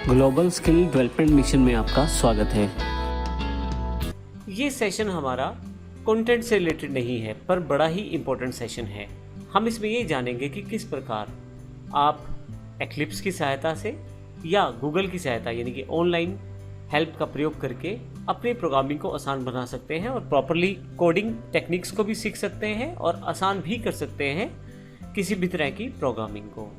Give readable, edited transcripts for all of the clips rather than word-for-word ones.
Global skill development mission में आपका स्वागत है। ये सेशन हमारा कंटेंट से रिलेटेड नहीं है, पर बड़ा ही इम्पोर्टेंट सेशन है। हम इसमें ये जानेंगे कि किस प्रकार आप एक्लिप्स की सहायता से या गूगल की सहायता यानी कि ऑनलाइन हेल्प का प्रयोग करके अपनी प्रोग्रामिंग को आसान बना सकते हैं और प्रॉपरली कोडिंग टेक्निक्स को भी सीख सकते हैं और आसान भी कर सकते हैं किसी भी तरह की प्रोग्रामिंग को।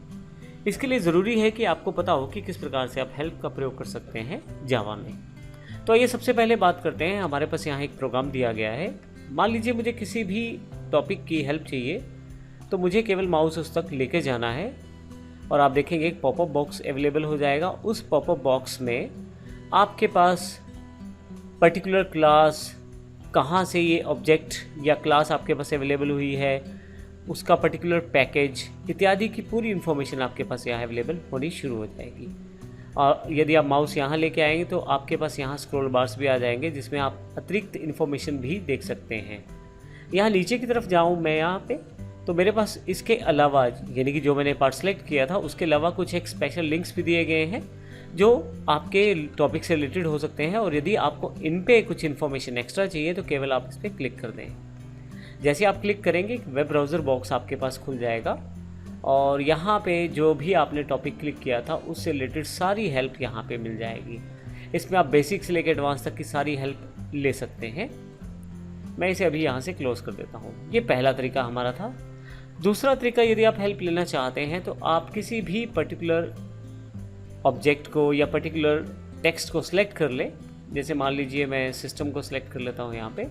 इसके लिए ज़रूरी है कि आपको पता हो कि किस प्रकार से आप हेल्प का प्रयोग कर सकते हैं जावा में। तो आइए सबसे पहले बात करते हैं। हमारे पास यहाँ एक प्रोग्राम दिया गया है। मान लीजिए मुझे किसी भी टॉपिक की हेल्प चाहिए, तो मुझे केवल माउस उस तक लेके जाना है और आप देखेंगे एक पॉपअप बॉक्स अवेलेबल हो जाएगा। उस पॉपअप बॉक्स में आपके पास पर्टिकुलर क्लास, कहाँ से ये ऑब्जेक्ट या क्लास आपके पास अवेलेबल हुई है, उसका पर्टिकुलर पैकेज इत्यादि की पूरी इन्फॉर्मेशन आपके पास यहाँ अवेलेबल होनी शुरू हो जाएगी। और यदि आप माउस यहाँ लेके आएंगे तो आपके पास यहाँ स्क्रॉल बार्स भी आ जाएंगे, जिसमें आप अतिरिक्त इन्फॉर्मेशन भी देख सकते हैं। यहाँ नीचे की तरफ जाऊँ मैं यहाँ पे, तो मेरे पास इसके अलावा यानी कि जो मैंने पार्ट सेलेक्ट किया था उसके अलावा कुछ एक स्पेशल लिंक्स भी दिए गए हैं जो आपके टॉपिक से रिलेटेड हो सकते हैं। और यदि आपको इन पे कुछ इन्फॉर्मेशन एक्स्ट्रा चाहिए तो केवल आप इस पर क्लिक कर दें। जैसे आप क्लिक करेंगे एक वेब ब्राउज़र बॉक्स आपके पास खुल जाएगा और यहाँ पे जो भी आपने टॉपिक क्लिक किया था उससे रिलेटेड सारी हेल्प यहाँ पे मिल जाएगी। इसमें आप बेसिक से लेकर एडवांस तक की सारी हेल्प ले सकते हैं। मैं इसे अभी यहाँ से क्लोज़ कर देता हूँ। ये पहला तरीका हमारा था। दूसरा तरीका, यदि आप हेल्प लेना चाहते हैं तो आप किसी भी पर्टिकुलर ऑब्जेक्ट को या पर्टिकुलर टेक्स्ट को सिलेक्ट कर लें। जैसे मान लीजिए मैं सिस्टम को सिलेक्ट कर लेता हूँ यहाँ पे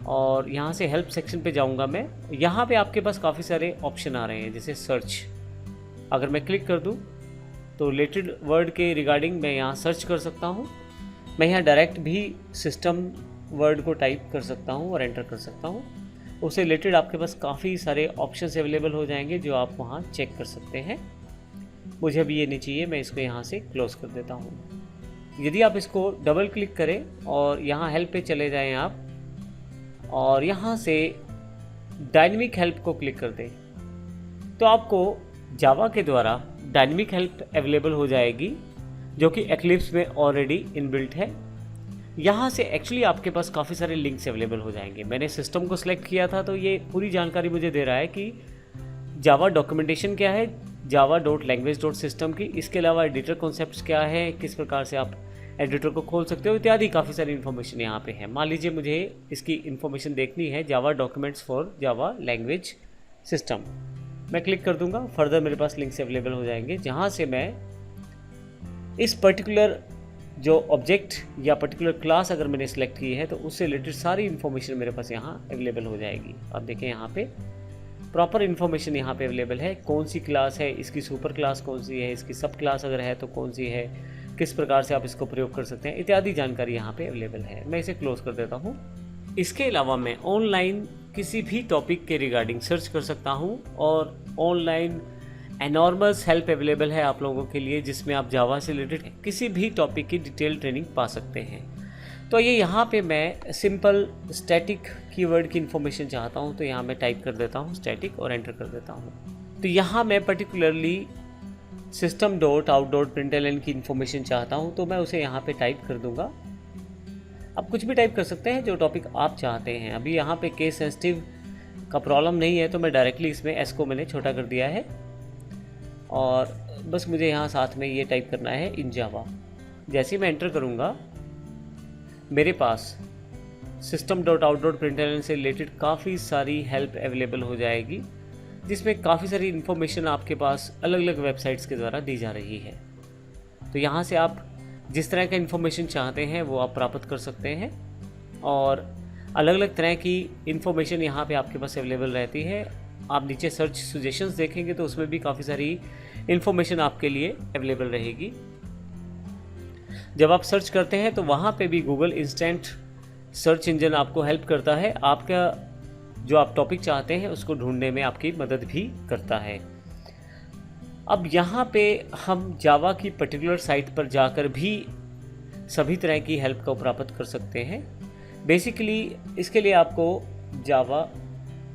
और यहाँ से हेल्प सेक्शन पे जाऊँगा मैं। यहाँ पे आपके पास काफ़ी सारे ऑप्शन आ रहे हैं, जैसे सर्च। अगर मैं क्लिक कर दूँ तो रिलेटेड वर्ड के रिगार्डिंग मैं यहाँ सर्च कर सकता हूँ। मैं यहाँ डायरेक्ट भी सिस्टम वर्ड को टाइप कर सकता हूँ और एंटर कर सकता हूँ। उससे रिलेटेड आपके पास काफ़ी सारे ऑप्शन अवेलेबल हो जाएंगे जो आप वहाँ चेक कर सकते हैं। मुझे अभी ये नहीं चाहिए, मैं इसको यहाँ से क्लोज़ कर देता हूँ। यदि आप इसको डबल क्लिक करें और यहाँ हेल्प पे चले जाएँ आप और यहाँ से डायनेमिक हेल्प को क्लिक कर दें, तो आपको जावा के द्वारा डायनेमिक हेल्प अवेलेबल हो जाएगी जो कि एक्लिप्स में ऑलरेडी इनबिल्ट है। यहाँ से एक्चुअली आपके पास काफ़ी सारे लिंक्स अवेलेबल हो जाएंगे। मैंने सिस्टम को सिलेक्ट किया था तो ये पूरी जानकारी मुझे दे रहा है कि जावा डॉक्यूमेंटेशन क्या है, java.language.system की, इसके अलावा एडिटर कॉन्सेप्ट्स क्या है, किस प्रकार से आप एडिटर को खोल सकते हो इत्यादि काफ़ी सारी इन्फॉर्मेशन यहाँ पे है। मान लीजिए मुझे इसकी इन्फॉर्मेशन देखनी है, Java documents for Java language system. मैं क्लिक कर दूंगा, फर्दर मेरे पास लिंक्स अवेलेबल हो जाएंगे जहाँ से मैं इस पर्टिकुलर जो ऑब्जेक्ट या पर्टिकुलर क्लास अगर मैंने सेलेक्ट की है तो उससे रिलेटेड सारी इन्फॉर्मेशन मेरे पास यहाँ अवेलेबल हो जाएगी। आप देखें यहाँ पे प्रॉपर इन्फॉर्मेशन यहाँ पे अवेलेबल है। कौन सी क्लास है, इसकी सुपर क्लास कौन सी है, इसकी सब क्लास अगर है तो कौन सी है, किस प्रकार से आप इसको प्रयोग कर सकते हैं इत्यादि जानकारी यहाँ पे अवेलेबल है। मैं इसे क्लोज कर देता हूँ। इसके अलावा मैं ऑनलाइन किसी भी टॉपिक के रिगार्डिंग सर्च कर सकता हूँ और ऑनलाइन एनॉर्मस हेल्प अवेलेबल है आप लोगों के लिए, जिसमें आप जावा से रिलेटेड किसी भी टॉपिक की डिटेल ट्रेनिंग पा सकते हैं। तो ये यहाँ पे मैं सिंपल स्टैटिक कीवर्ड की इन्फॉर्मेशन चाहता हूँ तो यहाँ मैं टाइप कर देता हूँ स्टैटिक और एंटर कर देता हूँ। तो यहाँ मैं पर्टिकुलरली system.out.println की इन्फॉर्मेशन चाहता हूँ तो मैं उसे यहाँ पे टाइप कर दूँगा। आप कुछ भी टाइप कर सकते हैं जो टॉपिक आप चाहते हैं। अभी यहाँ पे केस सेंसिटिव का प्रॉब्लम नहीं है तो मैं डायरेक्टली इसमें एस को मैंने छोटा कर दिया है और बस मुझे यहाँ साथ में ये टाइप करना है इन जावा। जैसे ही मैं एंटर करूँगा मेरे पास system.out.println से रिलेटेड काफ़ी सारी हेल्प अवेलेबल हो जाएगी, जिसमें काफ़ी सारी इन्फॉर्मेशन आपके पास अलग अलग वेबसाइट्स के द्वारा दी जा रही है। तो यहाँ से आप जिस तरह का इन्फॉर्मेशन चाहते हैं वो आप प्राप्त कर सकते हैं और अलग अलग तरह की इन्फॉर्मेशन यहाँ पे आपके पास अवेलेबल रहती है। आप नीचे सर्च सजेशंस देखेंगे तो उसमें भी काफ़ी सारी इन्फॉर्मेशन आपके लिए अवेलेबल रहेगी। जब आप सर्च करते हैं तो वहाँ पे भी गूगल इंस्टेंट सर्च इंजन आपको हेल्प करता है, आपका जो आप टॉपिक चाहते हैं उसको ढूंढने में आपकी मदद भी करता है। अब यहाँ पे हम जावा की पर्टिकुलर साइट पर जाकर भी सभी तरह की हेल्प को प्राप्त कर सकते हैं। बेसिकली इसके लिए आपको जावा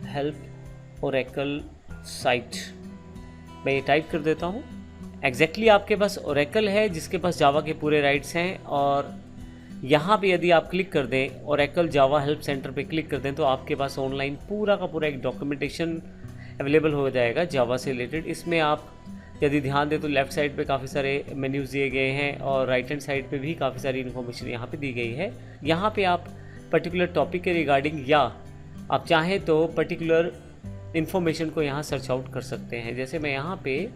हेल्प ओरेकल साइट मैं ये टाइप कर देता हूँ एग्जैक्टली आपके पास ओरेकल है जिसके पास जावा के पूरे राइट्स हैं, और यहाँ पे यदि आप क्लिक कर दें ओरेकल जावा हेल्प सेंटर पे क्लिक कर दें तो आपके पास ऑनलाइन पूरा का पूरा एक डॉक्यूमेंटेशन अवेलेबल हो जाएगा जावा से रिलेटेड। इसमें आप यदि ध्यान दें तो लेफ़्ट साइड पे काफ़ी सारे मेन्यूज़ दिए गए हैं और राइट हैंड साइड पे भी काफ़ी सारी इन्फॉर्मेशन यहाँ पे दी गई है। यहाँ पे आप पर्टिकुलर टॉपिक के रिगार्डिंग या आप चाहें तो पर्टिकुलर इन्फॉर्मेशन को यहाँ सर्च आउट कर सकते हैं। जैसे मैं यहाँ पे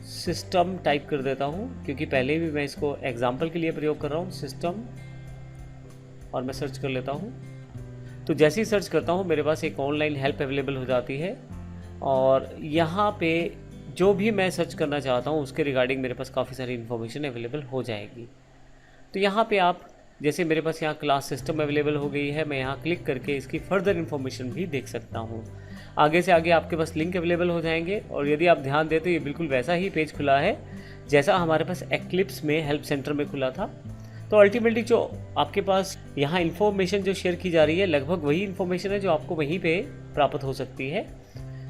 सिस्टम टाइप कर देता हूँ, क्योंकि पहले भी मैं इसको एग्जाम्पल के लिए प्रयोग कर रहा हूँ, सिस्टम, और मैं सर्च कर लेता हूँ। तो जैसे ही सर्च करता हूँ मेरे पास एक ऑनलाइन हेल्प अवेलेबल हो जाती है, और यहाँ पे जो भी मैं सर्च करना चाहता हूँ उसके रिगार्डिंग मेरे पास काफ़ी सारी इन्फॉर्मेशन अवेलेबल हो जाएगी। तो यहाँ पे आप, जैसे मेरे पास यहाँ क्लास सिस्टम अवेलेबल हो गई है, मैं यहाँ क्लिक करके इसकी फर्दर इन्फॉर्मेशन भी देख सकता हूँ। आगे से आगे आपके पास लिंक अवेलेबल हो जाएंगे, और यदि आप ध्यान दें तो ये बिल्कुल वैसा ही पेज खुला है जैसा हमारे पास एक्लिप्स में हेल्प सेंटर में खुला था। तो अल्टीमेटली जो आपके पास यहाँ इन्फॉर्मेशन जो शेयर की जा रही है लगभग वही इन्फॉर्मेशन है जो आपको वहीं पे प्राप्त हो सकती है।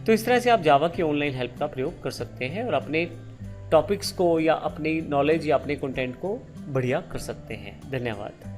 तो इस तरह से आप जावा की ऑनलाइन हेल्प का प्रयोग कर सकते हैं और अपने टॉपिक्स को या अपनी नॉलेज या अपने कंटेंट को बढ़िया कर सकते हैं। धन्यवाद।